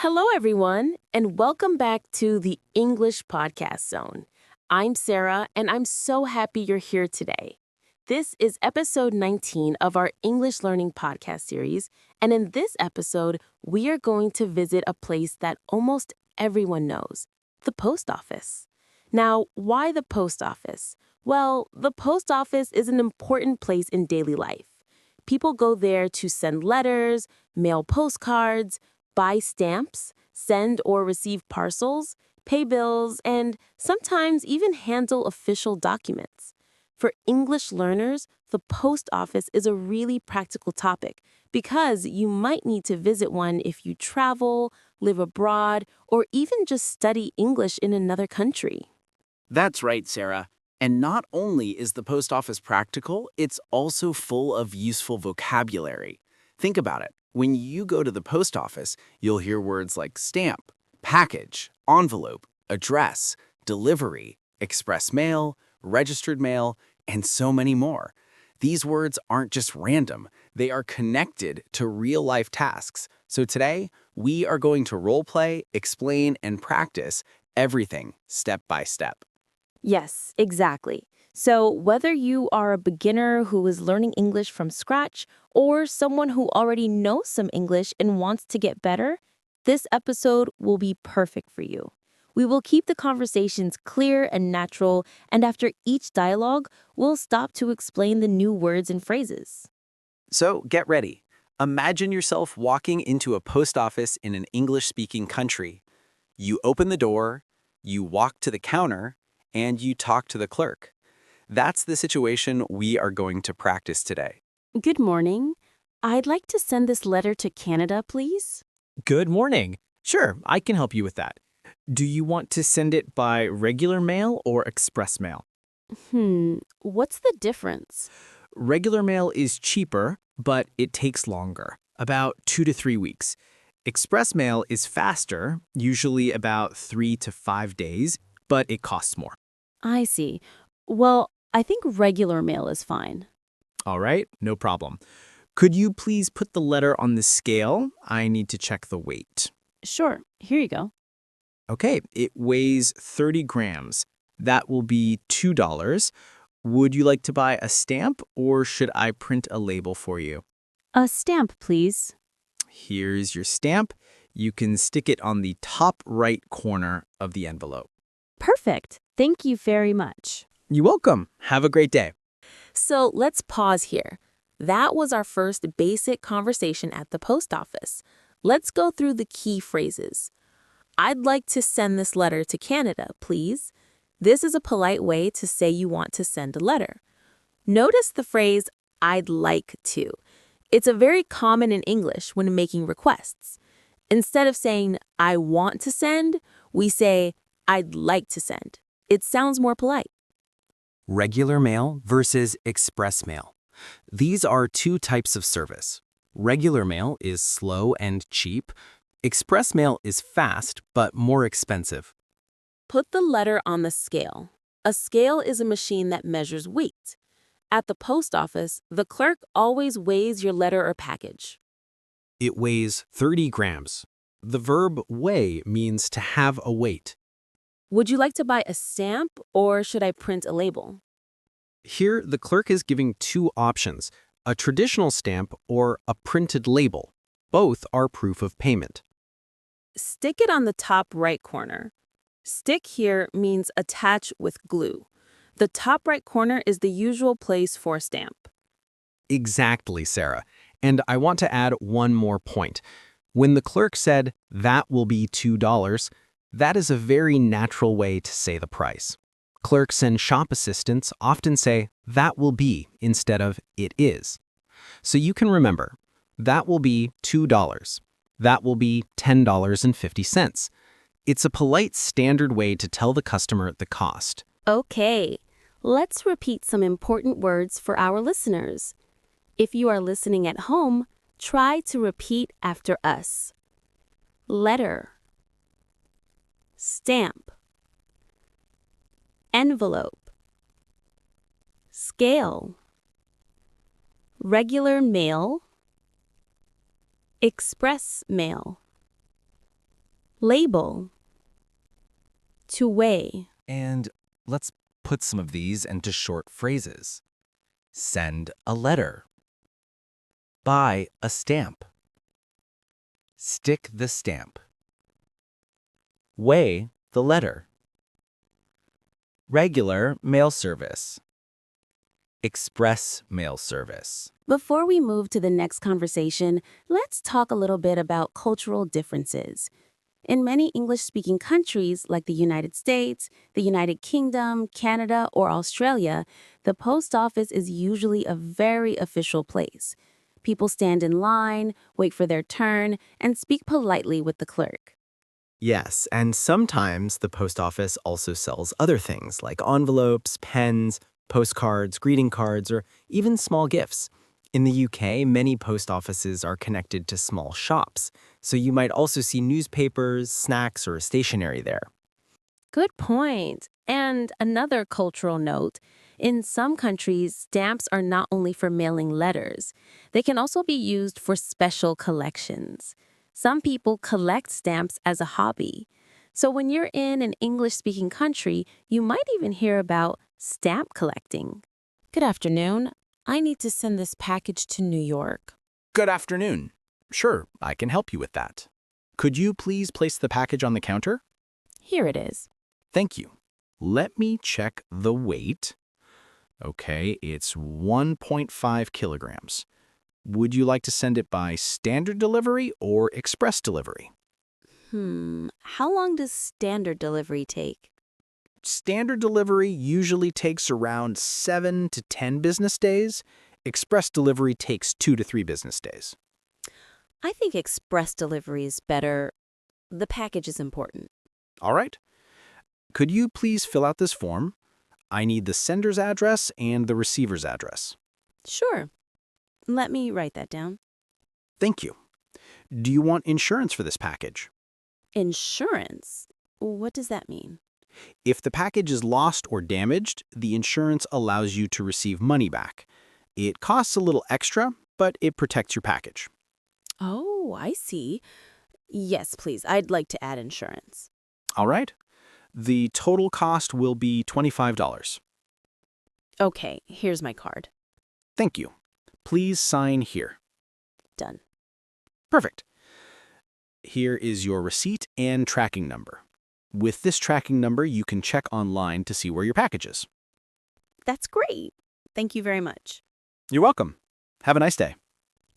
Hello, everyone, and welcome back to the English Podcast Zone. I'm Sarah, and I'm so happy you're here today. This is episode 19 of our English Learning Podcast series, and in this episode, we are going to visit a place that almost everyone knows, the post office. Now, why the post office? Well, the post office is an important place in daily life. People go there to send letters, mail postcards, buy stamps, send or receive parcels, pay bills, and sometimes even handle official documents. For English learners, the post office is a really practical topic because you might need to visit one if you travel, live abroad, or even just study English in another country. That's right, Sarah. And not only is the post office practical, it's also full of useful vocabulary. Think about it. When you go to the post office, you'll hear words like stamp, package, envelope, address, delivery, express mail, registered mail, and so many more. These words aren't just random. They are connected to real-life tasks. So today, we are going to role-play, explain, and practice everything step by step. Yes, exactly. So whether you are a beginner who is learning English from scratch or someone who already knows some English and wants to get better, this episode will be perfect for you. We will keep the conversations clear and natural, and after each dialogue, we'll stop to explain the new words and phrases. So get ready. Imagine yourself walking into a post office in an English-speaking country. You open the door, you walk to the counter, and you talk to the clerk. That's the situation we are going to practice today. Good morning. I'd like to send this letter to Canada, please. Good morning. Sure, I can help you with that. Do you want to send it by regular mail or express mail? What's the difference? Regular mail is cheaper, but it takes longer, about 2 to 3 weeks. Express mail is faster, usually about 3 to 5 days, but it costs more. I see. Well, I think regular mail is fine. All right, no problem. Could you please put the letter on the scale? I need to check the weight. Sure, here you go. Okay, it weighs 30 grams. That will be $2. Would you like to buy a stamp or should I print a label for you? A stamp, please. Here's your stamp. You can stick it on the top right corner of the envelope. Perfect. Thank you very much. You're welcome. Have a great day. So let's pause here. That was our first basic conversation at the post office. Let's go through the key phrases. I'd like to send this letter to Canada, please. This is a polite way to say you want to send a letter. Notice the phrase, I'd like to. It's a very common in English when making requests. Instead of saying, I want to send, we say, I'd like to send. It sounds more polite. Regular mail versus express mail. These are two types of service. Regular mail is slow and cheap. Express mail is fast but more expensive. Put the letter on the scale. A scale is a machine that measures weight. At the post office, the clerk always weighs your letter or package. It weighs 30 grams. The verb weigh means to have a weight. Would you like to buy a stamp or should I print a label? Here, the clerk is giving two options, a traditional stamp or a printed label. Both are proof of payment. Stick it on the top right corner. Stick here means attach with glue. The top right corner is the usual place for a stamp. Exactly, Sarah. And I want to add one more point. When the clerk said, that will be $2, that is a very natural way to say the price. Clerks and shop assistants often say, that will be, instead of it is. So you can remember, that will be $2. That will be $10.50. It's a polite standard way to tell the customer the cost. Okay, let's repeat some important words for our listeners. If you are listening at home, try to repeat after us. Letter. Stamp. Envelope. Scale. Regular mail. Express mail. Label. To weigh. And let's put some of these into short phrases. Send a letter. Buy a stamp. Stick the stamp. Weigh the letter. Regular mail service. Express mail service. Before we move to the next conversation, let's talk a little bit about cultural differences. In many English-speaking countries like the United States, the United Kingdom, Canada, or Australia, the post office is usually a very official place. People stand in line, wait for their turn, and speak politely with the clerk. Yes, and sometimes the post office also sells other things like envelopes, pens, postcards, greeting cards, or even small gifts. In the UK, many post offices are connected to small shops, so you might also see newspapers, snacks, or stationery there. Good point. And another cultural note, in some countries, stamps are not only for mailing letters. They can also be used for special collections. Some people collect stamps as a hobby. So when you're in an English-speaking country, you might even hear about stamp collecting. Good afternoon. I need to send this package to New York. Good afternoon. Sure, I can help you with that. Could you please place the package on the counter? Here it is. Thank you. Let me check the weight. Okay, it's 1.5 kilograms. Would you like to send it by standard delivery or express delivery? How long does standard delivery take? Standard delivery usually takes around 7 to 10 business days. Express delivery takes 2 to 3 business days. I think express delivery is better. The package is important. All right. Could you please fill out this form? I need the sender's address and the receiver's address. Sure. Let me write that down. Thank you. Do you want insurance for this package? Insurance? What does that mean? If the package is lost or damaged, the insurance allows you to receive money back. It costs a little extra, but it protects your package. Oh, I see. Yes, please. I'd like to add insurance. All right. The total cost will be $25. Okay, here's my card. Thank you. Please sign here. Done. Perfect. Here is your receipt and tracking number. With this tracking number, you can check online to see where your package is. That's great. Thank you very much. You're welcome. Have a nice day.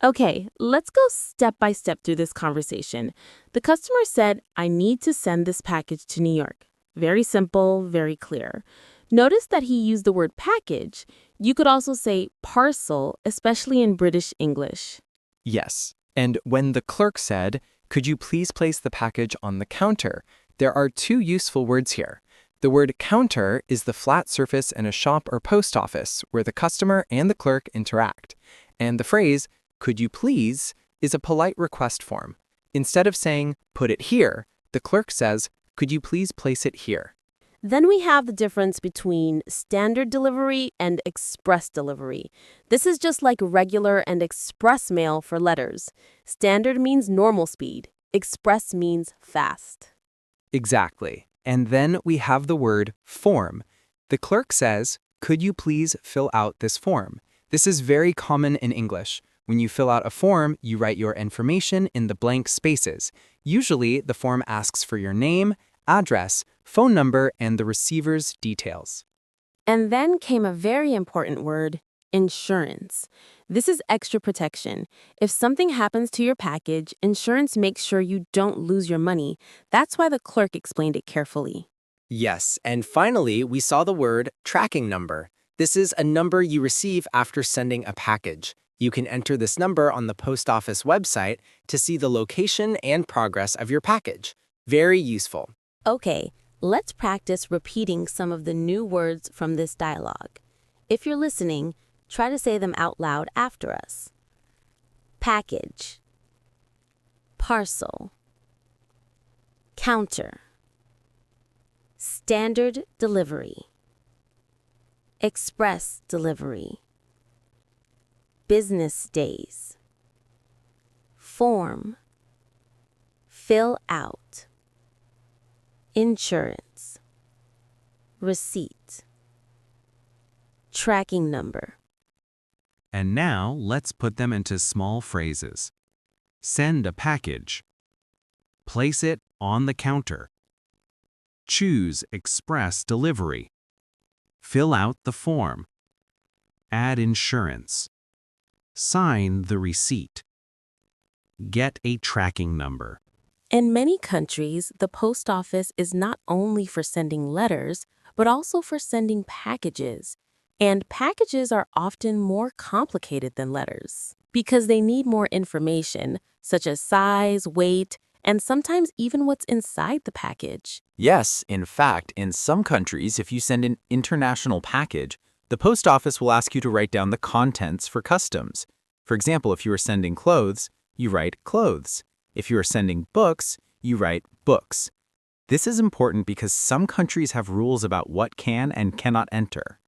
Okay, let's go step by step through this conversation. The customer said, I need to send this package to New York. Very simple, very clear. Notice that he used the word package. You could also say parcel, especially in British English. Yes, and when the clerk said, could you please place the package on the counter, there are two useful words here. The word counter is the flat surface in a shop or post office where the customer and the clerk interact. And the phrase, could you please, is a polite request form. Instead of saying, put it here, the clerk says, could you please place it here? Then we have the difference between standard delivery and express delivery. This is just like regular and express mail for letters. Standard means normal speed. Express means fast. Exactly. And then we have the word form. The clerk says, could you please fill out this form? This is very common in English. When you fill out a form, you write your information in the blank spaces. Usually, the form asks for your name, address, phone number, and the receiver's details. And then came a very important word, insurance. This is extra protection. If something happens to your package, insurance makes sure you don't lose your money. That's why the clerk explained it carefully. Yes, and finally, we saw the word tracking number. This is a number you receive after sending a package. You can enter this number on the post office website to see the location and progress of your package. Very useful. Okay, let's practice repeating some of the new words from this dialogue. If you're listening, try to say them out loud after us. Package, parcel, counter, standard delivery, express delivery, business days, form, fill out, insurance, receipt, tracking number. And now let's put them into small phrases. Send a package. Place it on the counter. Choose express delivery. Fill out the form. Add insurance. Sign the receipt. Get a tracking number. In many countries, the post office is not only for sending letters, but also for sending packages. And packages are often more complicated than letters because they need more information, such as size, weight, and sometimes even what's inside the package. Yes, in fact, in some countries, if you send an international package, the post office will ask you to write down the contents for customs. For example, if you are sending clothes, you write clothes. If you are sending books, you write books. This is important because some countries have rules about what can and cannot enter.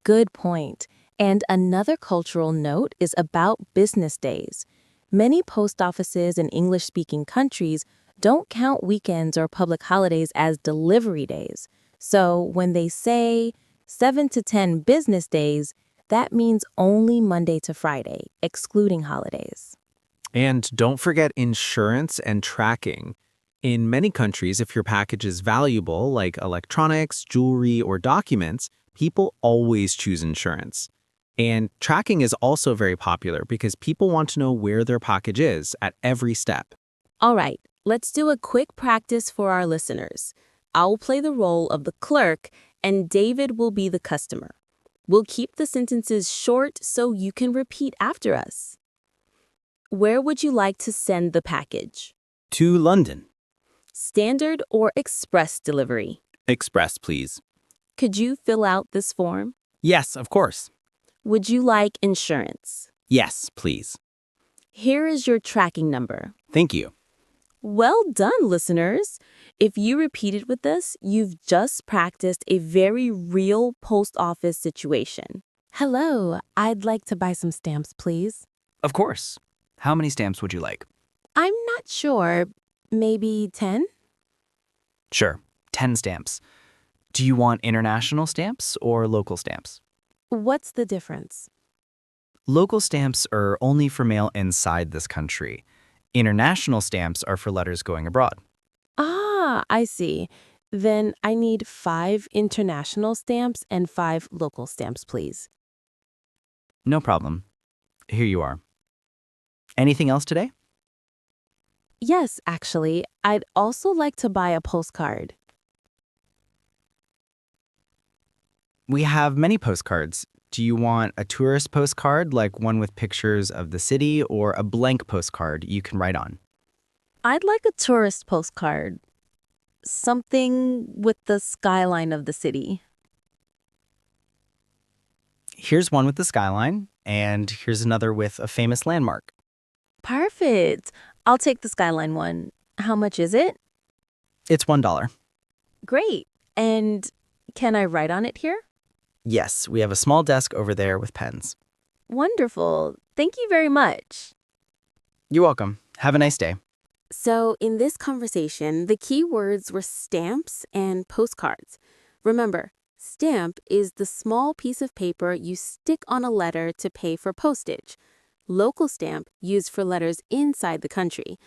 Good point. And another cultural note is about business days. Many post offices in English-speaking countries don't count weekends or public holidays as delivery days. So when they say 7 to 10 business days, that means only Monday to Friday, excluding holidays. And don't forget insurance and tracking. In many countries, if your package is valuable, like electronics, jewelry, or documents, people always choose insurance. And tracking is also very popular because people want to know where their package is at every step. All right, let's do a quick practice for our listeners. I'll play the role of the clerk, and David will be the customer. We'll keep the sentences short so you can repeat after us. Where would you like to send the package? To London. Standard or express delivery? Express, please. Could you fill out this form? Yes, of course. Would you like insurance? Yes, please. Here is your tracking number. Thank you. Well done, listeners. If you repeated with us, you've just practiced a very real post office situation. Hello, I'd like to buy some stamps, please. Of course. How many stamps would you like? I'm not sure. Maybe 10? Sure, 10 stamps. Do you want international stamps or local stamps? What's the difference? Local stamps are only for mail inside this country. International stamps are for letters going abroad. Ah, I see. Then I need 5 international stamps and 5 local stamps, please. No problem. Here you are. Anything else today? Yes, actually, I'd also like to buy a postcard. We have many postcards. Do you want a tourist postcard, like one with pictures of the city, or a blank postcard you can write on? I'd like a tourist postcard. Something with the skyline of the city. Here's one with the skyline, and here's another with a famous landmark. Perfect. I'll take the skyline one. How much is it? It's $1. Great. And can I write on it here? Yes, we have a small desk over there with pens. Wonderful. Thank you very much. You're welcome. Have a nice day. So in this conversation, the key words were stamps and postcards. Remember, stamp is the small piece of paper you stick on a letter to pay for postage. Local stamp used for letters inside the country.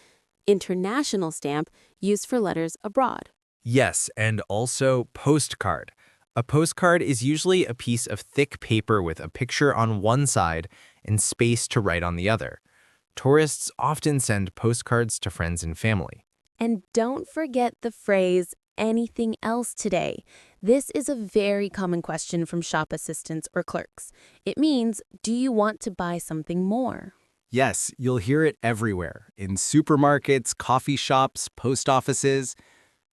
International stamp used for letters abroad. Yes, and also postcard. A postcard is usually a piece of thick paper with a picture on one side and space to write on the other. Tourists often send postcards to friends and family. And don't forget the phrase, anything else today. This is a very common question from shop assistants or clerks. It means, do you want to buy something more? Yes, you'll hear it everywhere, in supermarkets, coffee shops, post offices.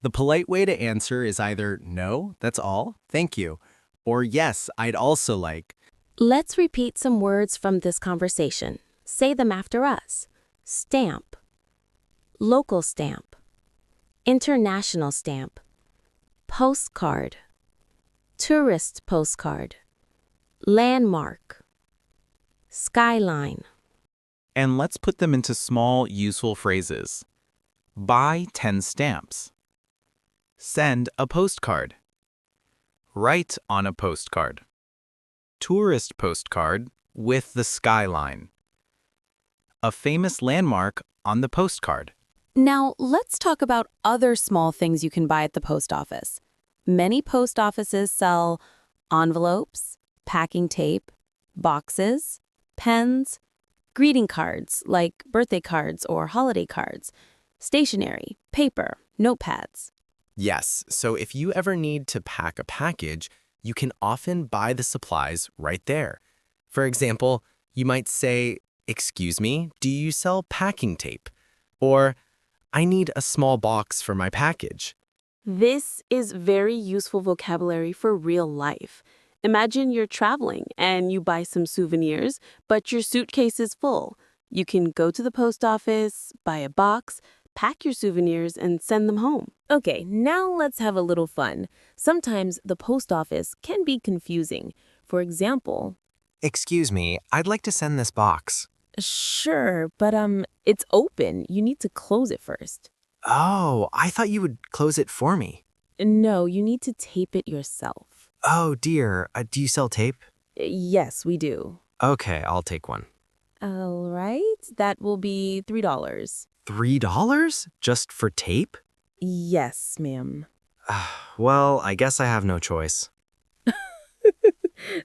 The polite way to answer is either no, that's all, thank you, or yes, I'd also like. Let's repeat some words from this conversation. Say them after us. Stamp. Local stamp. International stamp. Postcard. Tourist postcard. Landmark. Skyline. And let's put them into small, useful phrases. Buy 10 stamps. Send a postcard. Write on a postcard. Tourist postcard with the skyline. A famous landmark on the postcard. Now, let's talk about other small things you can buy at the post office. Many post offices sell envelopes, packing tape, boxes, pens, greeting cards like birthday cards or holiday cards, stationery, paper, notepads. Yes, so if you ever need to pack a package, you can often buy the supplies right there. For example, you might say, "Excuse me, do you sell packing tape?" Or, "I need a small box for my package." This is very useful vocabulary for real life. Imagine you're traveling and you buy some souvenirs, but your suitcase is full. You can go to the post office, buy a box, pack your souvenirs, and send them home. Okay, now let's have a little fun. Sometimes the post office can be confusing. For example, Excuse me, I'd like to send this box. sure, but it's open. You need to close it first. Oh, I thought you would close it for me. No, you need to tape it yourself. Oh dear, do you sell tape? Yes, we do. Okay, I'll take one. All right, that will be $3. $3? Just for tape? Yes, ma'am. Well, I guess I have no choice.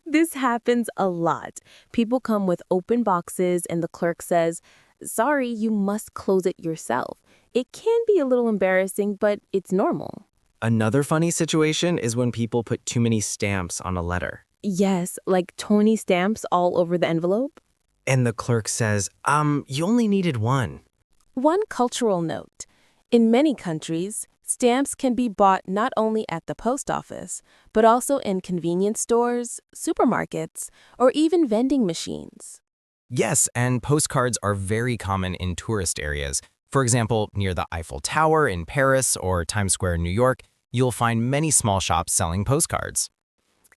This happens a lot. People come with open boxes and the clerk says, "Sorry, you must close it yourself." It can be a little embarrassing, but it's normal. Another funny situation is when people put too many stamps on a letter. Yes, like 20 stamps all over the envelope. And the clerk says, you only needed one. One cultural note. In many countries, stamps can be bought not only at the post office, but also in convenience stores, supermarkets, or even vending machines. Yes, and postcards are very common in tourist areas. For example, near the Eiffel Tower in Paris or Times Square in New York, you'll find many small shops selling postcards.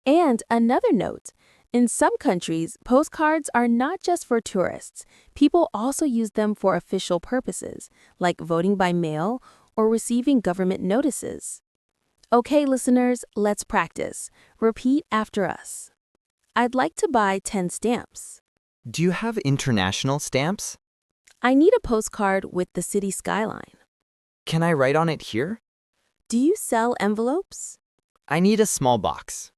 And another note, in some countries, postcards are not just for tourists. People also use them for official purposes, like voting by mail or receiving government notices. Okay, listeners, let's practice. Repeat after us. I'd like to buy 10 stamps. Do you have international stamps? I need a postcard with the city skyline. Can I write on it here? Do you sell envelopes? I need a small box.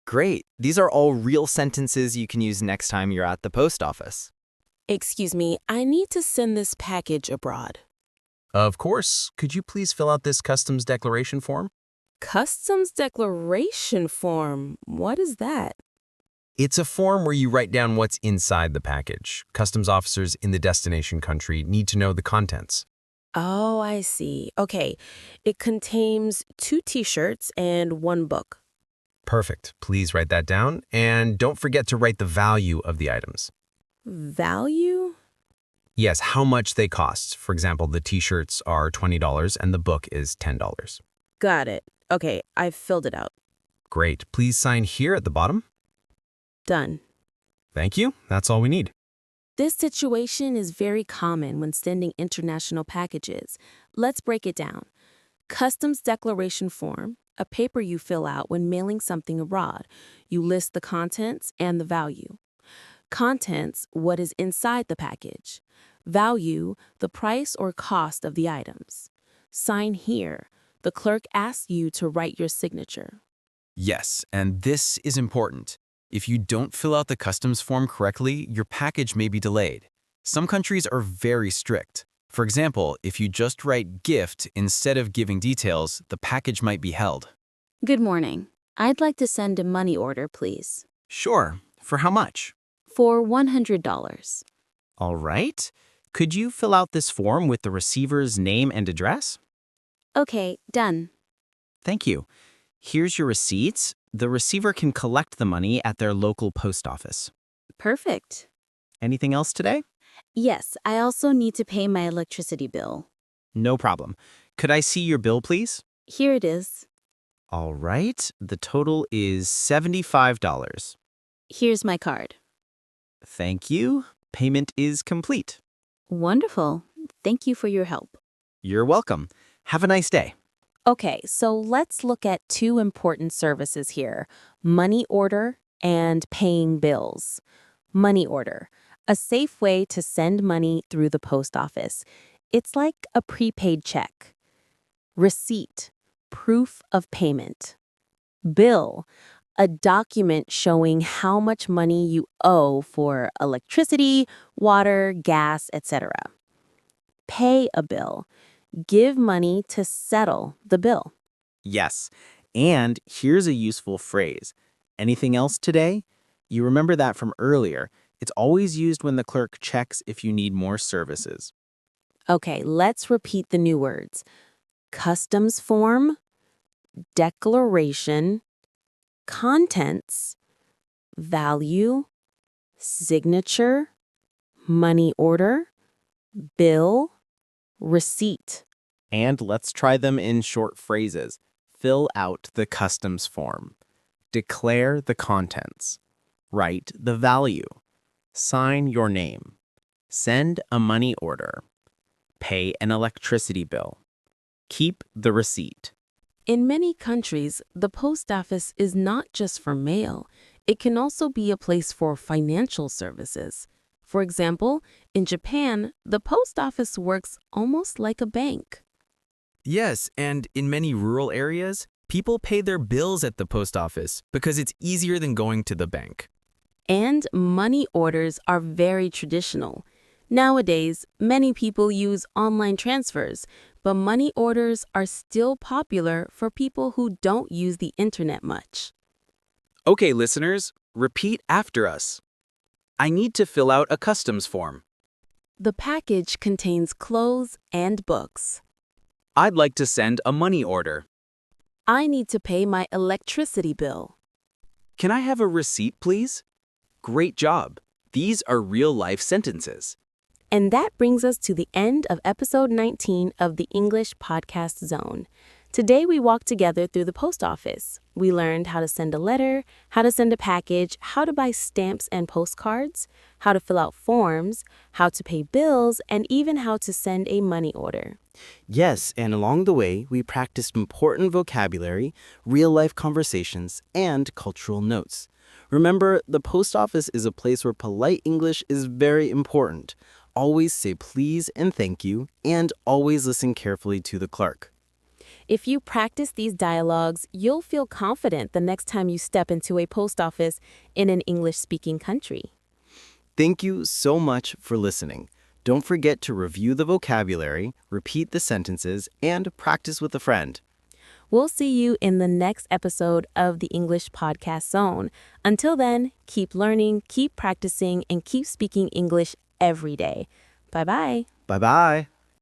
Great. These are all real sentences you can use next time you're at the post office. Excuse me, I need to send this package abroad. Of course. Could you please fill out this customs declaration form? Customs declaration form. What is that? It's a form where you write down what's inside the package. Customs officers in the destination country need to know the contents. Oh, I see. Okay. It contains 2 t-shirts and 1 book. Perfect. Please write that down. And don't forget to write the value of the items. Value? Yes, how much they cost. For example, the t-shirts are $20 and the book is $10. Got it. Okay, I've filled it out. Great. Please sign here at the bottom. Done. Thank you. That's all we need. This situation is very common when sending international packages. Let's break it down. Customs declaration form, a paper you fill out when mailing something abroad. You list the contents and the value. Contents, what is inside the package. Value, the price or cost of the items. Sign here. The clerk asks you to write your signature. Yes, and this is important. If you don't fill out the customs form correctly, your package may be delayed. Some countries are very strict. For example, if you just write gift instead of giving details, the package might be held. Good morning. I'd like to send a money order, please. Sure. For how much? For $100. All right. Could you fill out this form with the receiver's name and address? Okay, done. Thank you. Here's your receipts. The receiver can collect the money at their local post office. Perfect. Anything else today? Yes, I also need to pay my electricity bill. No problem. Could I see your bill, please? Here it is. All right. The total is $75. Here's my card. Thank you. Payment is complete. Wonderful. Thank you for your help. You're welcome. Have a nice day. Okay, so let's look at two important services here, money order and paying bills. Money order, a safe way to send money through the post office. It's like a prepaid check. Receipt, proof of payment. Bill, a document showing how much money you owe for electricity, water, gas, etc. Pay a bill, give money to settle the bill. Yes. And here's a useful phrase. Anything else today? You remember that from earlier. It's always used when the clerk checks if you need more services. Okay, let's repeat the new words. Customs form, declaration, contents, value, signature, money order, bill, receipt. And let's try them in short phrases. Fill out the customs form. Declare the contents. Write the value. Sign your name. Send a money order. Pay an electricity bill. Keep the receipt. In many countries, the post office is not just for mail. It can also be a place for financial services. For example, in Japan, the post office works almost like a bank. Yes, and in many rural areas, people pay their bills at the post office because it's easier than going to the bank. And money orders are very traditional. Nowadays, many people use online transfers, but money orders are still popular for people who don't use the internet much. Okay, listeners, repeat after us. I need to fill out a customs form. The package contains clothes and books. I'd like to send a money order. I need to pay my electricity bill. Can I have a receipt, please? Great job. These are real-life sentences. And that brings us to the end of episode 19 of the English Podcast Zone. Today we walked together through the post office. We learned how to send a letter, how to send a package, how to buy stamps and postcards, how to fill out forms, how to pay bills, and even how to send a money order. Yes, and along the way, we practiced important vocabulary, real-life conversations, and cultural notes. Remember, the post office is a place where polite English is very important. Always say please and thank you, and always listen carefully to the clerk. If you practice these dialogues, you'll feel confident the next time you step into a post office in an English-speaking country. Thank you so much for listening. Don't forget to review the vocabulary, repeat the sentences, and practice with a friend. We'll see you in the next episode of the English Podcast Zone. Until then, keep learning, keep practicing, and keep speaking English every day. Bye-bye. Bye-bye.